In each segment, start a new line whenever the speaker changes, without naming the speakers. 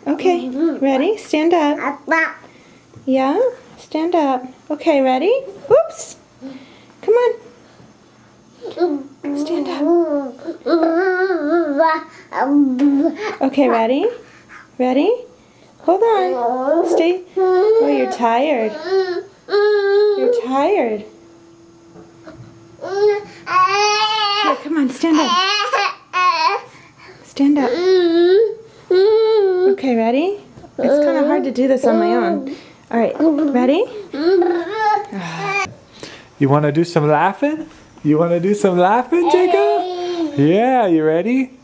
Okay, ready? Stand up. Yeah? Stand up. Okay, ready? Oops. Come on. Stand up. Okay, ready? Ready? Hold on. Stay. Oh, you're tired. You're tired. Here, come on, stand up. Stand up. Okay, ready? It's kind of hard to do this on my own. All right, ready?
You want to do some laughing? You want to do some laughing, Jacob? Yeah, you ready?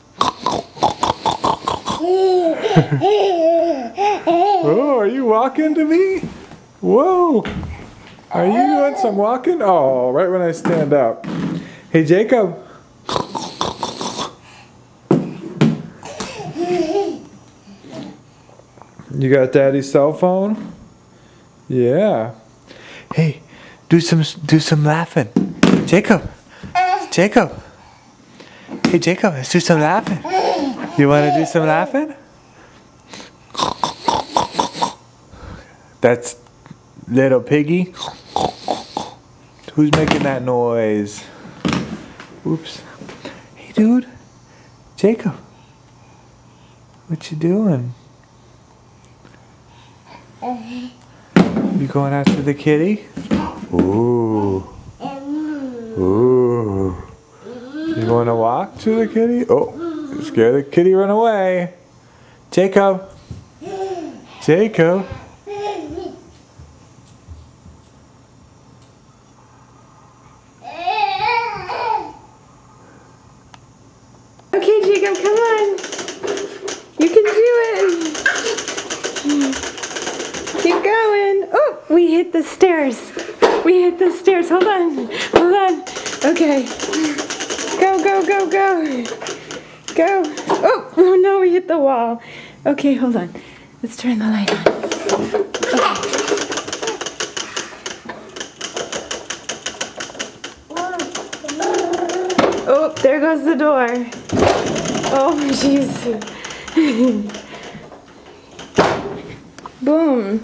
Oh, are you walking to me? Whoa. Are you doing some walking? Oh, right when I stand up. Hey, Jacob. You got Daddy's cell phone? Yeah. Hey, do some laughing. Jacob. Jacob. Hey, Jacob, let's do some laughing. You want to do some laughing? That's little piggy. Who's making that noise? Oops. Hey, dude. Jacob. What you doing? You going after the kitty? Ooh. Ooh. You want to walk to the kitty? Oh, you scared the kitty run away. Jacob. Jacob.
Okay, Jacob, come on. You can do it. Keep going. Oh, we hit the stairs. We hit the stairs. Hold on. Hold on. Okay. Go, go, go, go. Go. Oh, no, we hit the wall. Okay, hold on. Let's turn the light on. Okay. Oh, there goes the door. Oh, jeez. Boom.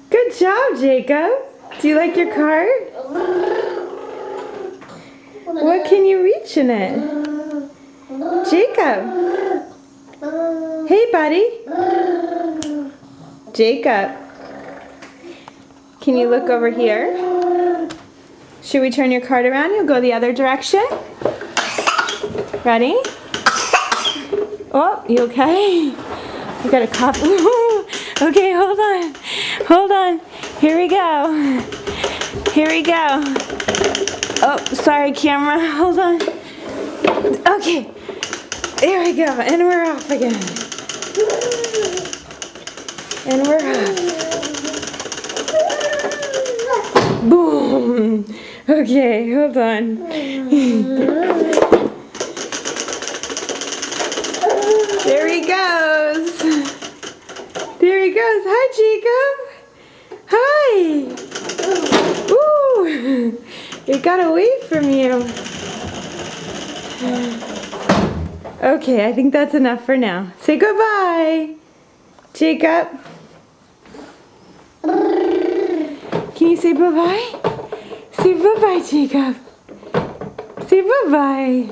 Good job, Jacob. Do you like your car? What can you reach in it? Jacob. Hey, buddy. Jacob. Can you look over here? Should we turn your cart around? You'll go the other direction. Ready? Oh, you okay? You got a cough. Okay, hold on. Hold on. Here we go. Here we go. Oh, sorry, camera. Hold on. Okay. There we go. And we're off again. And we're off. Boom. Okay, hold on. There he goes. There he goes. Hi, Jacob. Hi. Ooh. It got away from you. Okay, I think that's enough for now. Say goodbye, Jacob. Can you say bye-bye? Say bye-bye, Jacob. Say bye-bye.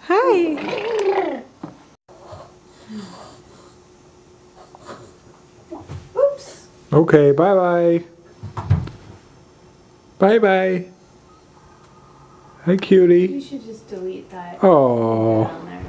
Hi. Oops.
Okay, bye-bye. Bye-bye. Hi, cutie.
You should just delete that.
Oh.
Down there.